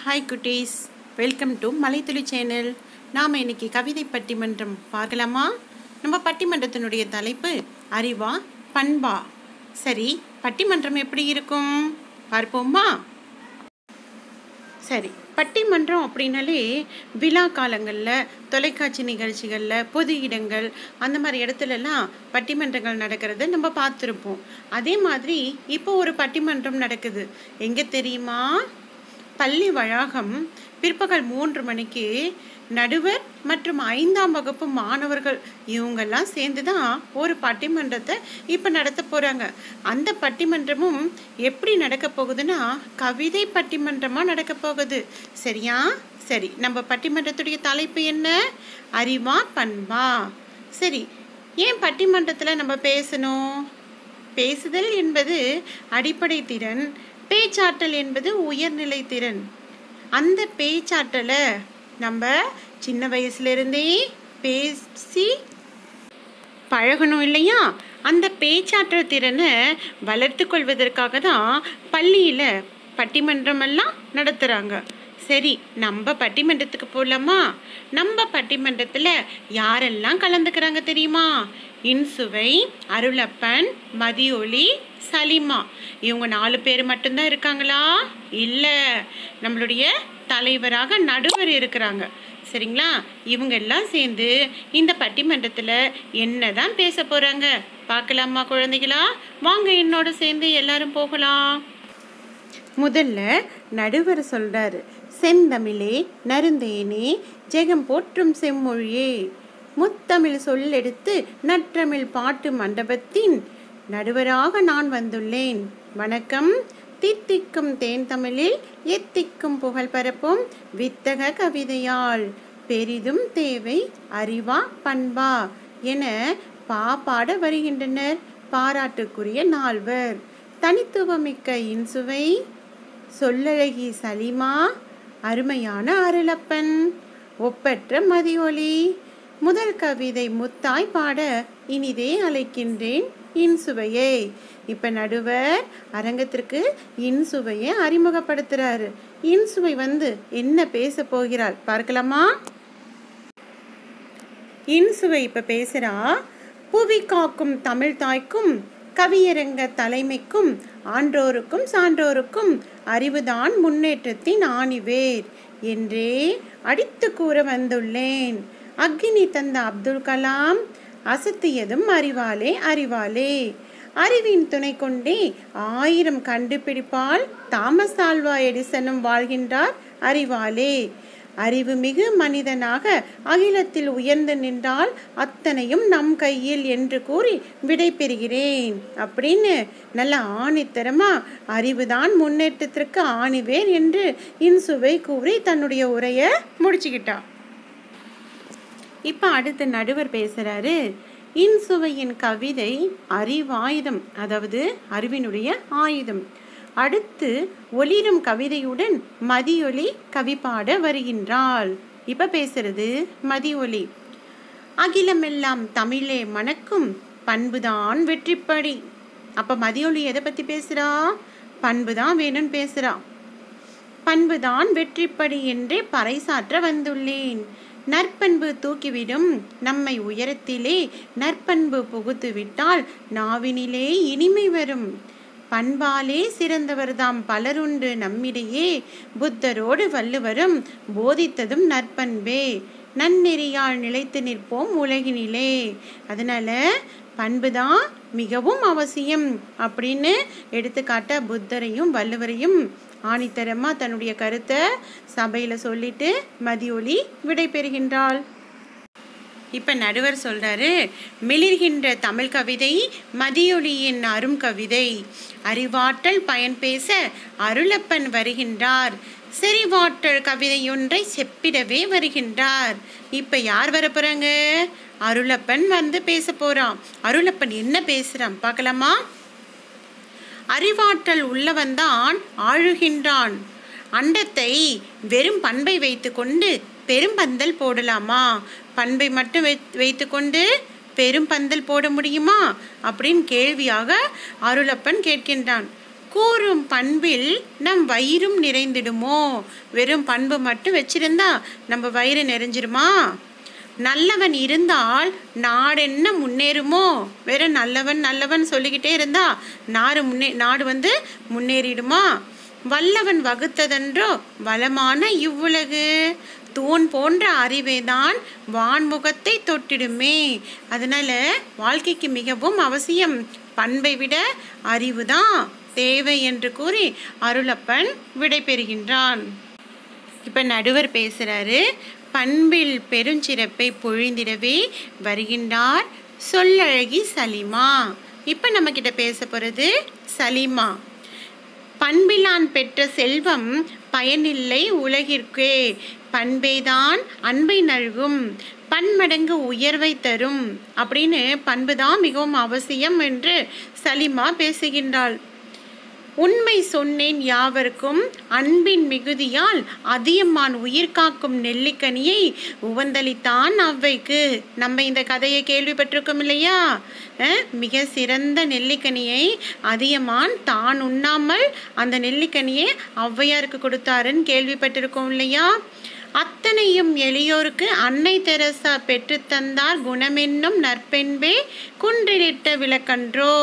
Hi குட்டீஸ், welcome to மலைத்துளி channel. நாம் இன்னைக்கு கவிதை பட்டிமன்றம் பார்க்கலாமா? நம்ம பட்டிமன்றத்தினுடைய தலைப்பு அறிவா பண்பா. சரி, பட்டிமன்றம் எப்படி இருக்கும் பார்ப்போமா? சரி, பட்டிமன்றம் அப்படின்னாலே விழா காலங்களில், தொலைக்காட்சி நிகழ்ச்சிகளில், பொது இடங்கள் அந்த மாதிரி இடத்துலலாம் பட்டிமன்றங்கள் நடக்கிறத நம்ம பார்த்துருப்போம். அதே மாதிரி இப்போ ஒரு பட்டிமன்றம் நடக்குது. எங்கே தெரியுமா? பள்ளி வளாகம். பிற்பகல் 3 மணிக்கு நடுவர் மற்றும் 5ஆம் வகுப்பு மாணவர்கள் இவங்கெல்லாம் சேர்ந்து தான் ஒரு பட்டிமன்றத்தை இப்போ நடத்த போகிறாங்க. அந்த பட்டிமன்றமும் எப்படி நடக்க போகுதுன்னா கவிதை பட்டிமன்றமாக நடக்க போகுது. சரியா? சரி, நம்ம பட்டிமன்றத்துடைய தலைப்பு என்ன? அறிவா பண்பா. சரி, ஏன் பட்டிமன்றத்தில் நம்ம பேசணும்? பேசுதல் என்பது அடிப்படை திறன், பேச்சாற்றல் என்பது உயர்நிலை திறன். அந்த பேச்சாற்றலை நம்ம சின்ன வயசுலேருந்தே பேசி பழகணும் இல்லையா? அந்த பேச்சாற்றல் திறனை வளர்த்து கொள்வதற்காக தான் பள்ளியில் பட்டிமன்றமெல்லாம் நடத்துகிறாங்க. சரி, நம்ம பட்டிமன்றத்துக்கு போகலாமா? நம்ம பட்டிமன்றத்தில் யாரெல்லாம் கலந்துக்கிறாங்க தெரியுமா? இன்சுவை, அருளப்பன், மதியொலி, சலிமா. இவங்க 4 பேர் மட்டும்தான் இருக்காங்களா? இல்லை, நம்மளுடைய தலைவராக நடுவர் இருக்கிறாங்க. சரிங்களா? இவங்க எல்லாம் சேர்ந்து இந்த பட்டிமன்றத்தில் என்ன தான் பேச போகிறாங்க பார்க்கலாமா குழந்தைகளா? வாங்க என்னோட சேர்ந்து எல்லாரும் போகலாம். முதல்ல நடுவர் சொல்றாரு, செந்தமிழே நருந்தேனே ஜெகம் போற்றும் செம்மொழியே, முத்தமிழ் சொல்லெடுத்து நற்றமிழ் பாட்டு மண்டபத்தின் நடுவராக நான் வந்துள்ளேன். வணக்கம். தித்திக்கும் தேன் தமிழில் எத்திக்கும் புகழ் பரப்பும் வித்தக கவிதையால் பெரிதும் தேவை அறிவா பண்பா என பாட வருகின்றனர் பாராட்டுக்குரிய 4. தனித்துவமிக்க இன்சுவை, சொல்லழகி சலிமா, அருமையான அருளப்பன், ஒப்பற்ற மதியொலி. முதல் கவிதை முத்தாய் பாட இனிதே அழைக்கின்றேன் இன்சுவையை. இப்ப நடுவர் அரங்கத்திற்கு இன்சுவையை அறிமுகப்படுத்துறாரு. இன்சுவை என்ன பேச போகிறாள் பார்க்கலாமா? இன்சுவை இப்ப பேசுறா. புவி காக்கும் தமிழ் தாய்க்கும் கவியரங்க தலைமைக்கும் ஆன்றோருக்கும் சான்றோருக்கும் அறிவுதான் முன்னேற்றத்தின் ஆணிவேர் என்றே அடித்து கூற வந்துள்ளேன். அக்னி தந்த அப்துல் கலாம் அசத்தியதும் அறிவாலே அறிவாலே. அறிவின் துணை கொண்டே 1000 கண்டுபிடிப்பால் தாமஸ் ஆல்வா எடிசனும் வாழ்கின்றார் அறிவாலே. அறிவு மிகு மனிதனாக அகிலத்தில் உயர்ந்து நின்றால் அத்தனையும் நம் கையில் என்று கூறி விடை பெறுகிறேன் அப்படின்னு நல்ல ஆணித்தரமா அறிவுதான் முன்னேற்றத்திற்கு ஆணிவேர் என்று இன்சுவை கூறி தன்னுடைய உரையை முடிச்சுக்கிட்டா. இப்ப அடுத்து நடுவர் பேசுறாரு. இன்சுவையின் கவிதை அறிவாயுதம், அதாவது அறிவினுடைய ஆயுதம். அடுத்து ஒளிரும் கவிதையுடன் மதியொலி கவி பாட வருகின்றாள். இப்ப பேசுறது மதியொலி. அகிலமெல்லாம் தமிழே மணக்கும் பண்புதான் வெற்றிப்படி. அப்ப மதியொலி எதை பத்தி பேசுறா? பண்புதான் வேணும்னு பேசுறா. பண்புதான் வெற்றிப்படி என்றே பறைசாற்ற வந்துள்ளேன். நற்பண்பு தூக்கிவிடும் நம்மை உயரத்திலே, நற்பண்பு புகுத்து விட்டால் நாவினிலே இனிமை வரும். பண்பாலே சிறந்தவர்தாம் பலருண்டு நம்மிடையே, புத்தரோடு வள்ளுவரும் போதித்ததும் நற்பண்பே. நன்னெறியால் நிலைத்து நிற்போம் உலகினிலே. அதனால பண்புதான் மிகவும் அவசியம் அப்படின்னு எடுத்துக்காட்ட புத்தரையும் வள்ளுவரையும் ஆணித்தரமா தன்னுடைய கருத்தை சபையில சொல்லிட்டு மதியொலி விடை பெறுகின்றாள். இப்ப நடுவர் சொல்றாரு, மிளிர்கின்ற தமிழ் கவிதை மதியொலியின் அரும் கவிதை. அறிவாற்றல் பயன் பேச அருளப்பன் வருகின்றார். செறிவாற்றல் கவிதையொன்றை செப்பிடவே வருகின்றார். இப்ப யார் வர போறாங்க? அருளப்பன் பேச போறான். அருளப்பன் என்ன பேசுறான் பார்க்கலாமா? அறிவாற்றல் உள்ளவன்தான் ஆழுகின்றான். அண்டத்தை வெறும் பண்பை வைத்து கொண்டு பெரும் பந்தல் போடலாமா? பண்பை மட்டும் வைத்து கொண்டு பெரும் பந்தல் போட முடியுமா அப்படின்னு கேள்வியாக அருளப்பன் கேட்கின்றான். கூறும் பண்பில் நம் வயிறும் நிறைந்திடுமோ. வெறும் பண்பு மட்டும் வச்சிருந்தா நம்ம வயிறு நிறைஞ்சிருமா? நல்லவன் இருந்தால் நாடென்ன முன்னேறுமோ. வெறும் நல்லவன் நல்லவன் சொல்லிக்கிட்டே இருந்தா நாடு முன்னேறிடுமா? வல்லவன் வகுத்ததென்றோ வளமான இவ்வுலகு. தூண் போன்ற அறிவேதான் வான்முகத்தை தொட்டிடுமே. அதனால வாழ்க்கைக்கு மிகவும் அவசியம் பண்பை விட அறிவுதான் தேவை என்று கூறி அருளப்பன் விடை பெறுகின்றான். இப்ப நடுவர் பேசுறாரு. பண்பில் பெருஞ்சிறப்பை பொழிந்திடவே வருகின்றார் சொல்லழகி சலிமா. இப்ப நம்ம கிட்ட பேச போறது சலிமா. பண்பிலான் பெற்ற செல்வம் பயனில்லை உலகிற்கே. பண்பேதான் அன்பை நல்கும் பன்மடங்கு உயர்வை தரும் அப்படின்னு பண்புதான் மிகவும் அவசியம் என்று சலிமா பேசுகின்றாள். உண்மை சொன்னேன் யாவருக்கும் அன்பின் மிகுதியால் அதியமான் உயிர் காக்கும் நெல்லிக்கனியை உவந்தளித்தான் அவ்வைக்கு. நம்ம இந்த கதையை கேள்விப்பட்டிருக்கோம் இல்லையா? மிக சிறந்த நெல்லிக்கனியை அதியமான் தான் உண்ணாமல் அந்த நெல்லிக்கனியை ஔவையாருக்கு கொடுத்தாருன்னு கேள்விப்பட்டிருக்கோம் இல்லையா? அத்தனையும் எளியோருக்கு அன்னை தெரசா பெற்று தந்தார் குணமென்னும் நற்பெண்பே குன்றிலிட்ட விளக்கன்றோ.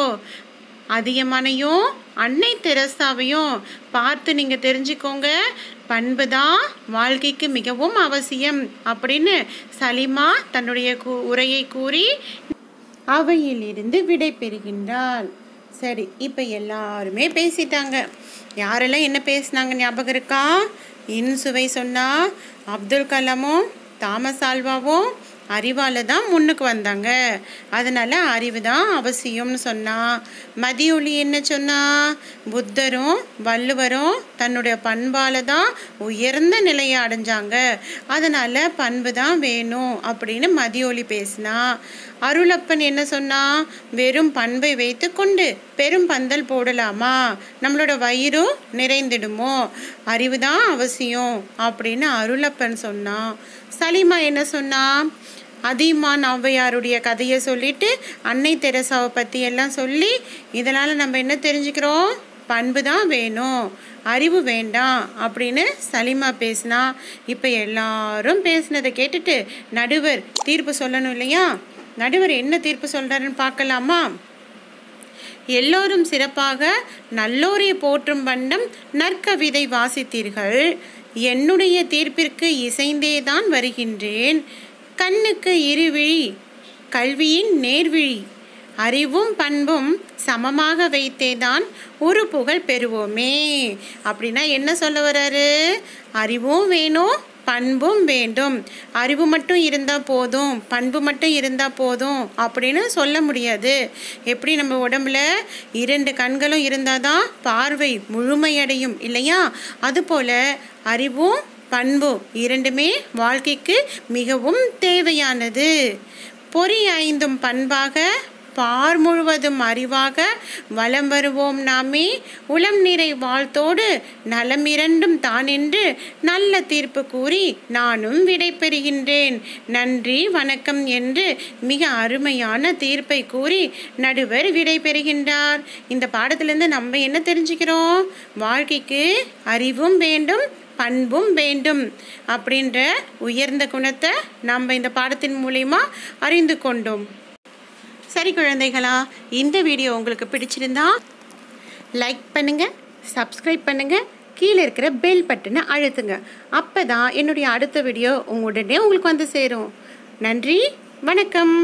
அதியமானையும் அன்னை தெரசாவையும் பார்த்து நீங்க தெரிஞ்சுக்கோங்க. பண்பு தான் வாழ்க்கைக்கு மிகவும் அவசியம் அப்படின்னு சலிமா தன்னுடைய உரையை கூறி அவையிலிருந்து விடை பெறுகின்றாள். சரி, இப்போ எல்லாருமே பேசிட்டாங்க. யாரெல்லாம் என்ன பேசினாங்க ஞாபகம் இருக்கா? இன்சுவை சொன்னா அப்துல் கலாமும் தாமஸ் ஆல்வாவும் அறிவால் தான் முன்னுக்கு வந்தாங்க. அதனால் அறிவு தான் அவசியம்னு சொன்னா. மதியொலி என்ன சொன்னா? புத்தரும் வள்ளுவரும் தன்னுடைய பண்பால் தான் உயர்ந்த நிலையை அடைஞ்சாங்க. அதனால் பண்பு தான் வேணும் அப்படின்னு மதியொலி பேசினா. அருளப்பன் என்ன சொன்னா? வெறும் பண்பை வைத்து கொண்டு பெரும் பந்தல் போடலாமா? நம்மளோட வயிறும் நிறைந்திடுமோ. அறிவு தான் அவசியம் அப்படின்னு அருளப்பன் சொன்னா. சலிமா என்ன சொன்னா? அதியமான் ஔவையாருடைய கதையை சொல்லிட்டு அன்னை தெரசாவை பற்றி எல்லாம் சொல்லி இதனால் நம்ம என்ன தெரிஞ்சுக்கிறோம்? பண்பு தான் வேணும், அறிவு வேண்டாம் அப்படின்னு சலிமா பேசினா. இப்போ எல்லாரும் பேசினதை கேட்டுட்டு நடுவர் தீர்ப்பு சொல்லணும் இல்லையா? நடுவர் என்ன தீர்ப்பு சொல்கிறாருன்னு பார்க்கலாமா? எல்லோரும் சிறப்பாக நல்லோரை போற்றும் வண்ணம் நற்கவிதை வாசித்தீர்கள். என்னுடைய தீர்ப்பிற்கு இசைந்தேதான் வருகின்றேன். கண்ணுக்கு இருவிழி கல்வியின் நேர்விழி அறிவும் பண்பும் சமமாக வைத்தேதான் ஒரு புகழ் பெறுவோமே. அப்படின்னா என்ன சொல்ல வர்றாரு? அறிவும் வேணும், பண்பும் வேண்டும். அறிவு மட்டும் இருந்தால் போதும், பண்பு மட்டும் இருந்தால் போதும் அப்படின்னு சொல்ல முடியாது. எப்படி நம்ம உடம்புல 2 கண்களும் இருந்தால் தான் பார்வை முழுமையடையும் இல்லையா? அதுபோல் அறிவும் பண்பும் 2மே வாழ்க்கைக்கு மிகவும் தேவையானது. பொறி 5 பண்பாக பார் முழுவதும் அறிவாக வலம் வருவோம் நாமே. உளம் நிறை வாழ்த்தோடு நலம் 2ம் தான் என்று நல்ல தீர்ப்பு கூறி நானும் விடை பெறுகின்றேன். நன்றி வணக்கம் என்று மிக அருமையான தீர்ப்பை கூறி நடுவர் விடை பெறுகின்றார். இந்த பாடத்திலிருந்து நம்ம என்ன தெரிஞ்சுக்கிறோம்? வாழ்க்கைக்கு அறிவும் வேண்டும், பண்பும் வேண்டும் அப்படின்ற உயர்ந்த குணத்தை நம்ம இந்த பாடத்தின் மூலமா அறிந்து கொண்டோம். சரி குழந்தைகளா, இந்த வீடியோ உங்களுக்கு பிடிச்சிருந்தா லைக் பண்ணுங்க, சப்ஸ்கிரைப் பண்ணுங்க, கீழே இருக்கிற பெல் பட்டனை அழுத்துங்க. அப்போ தான் என்னுடைய அடுத்த வீடியோ உடனே உங்களுக்கு வந்து சேரும். நன்றி, வணக்கம்.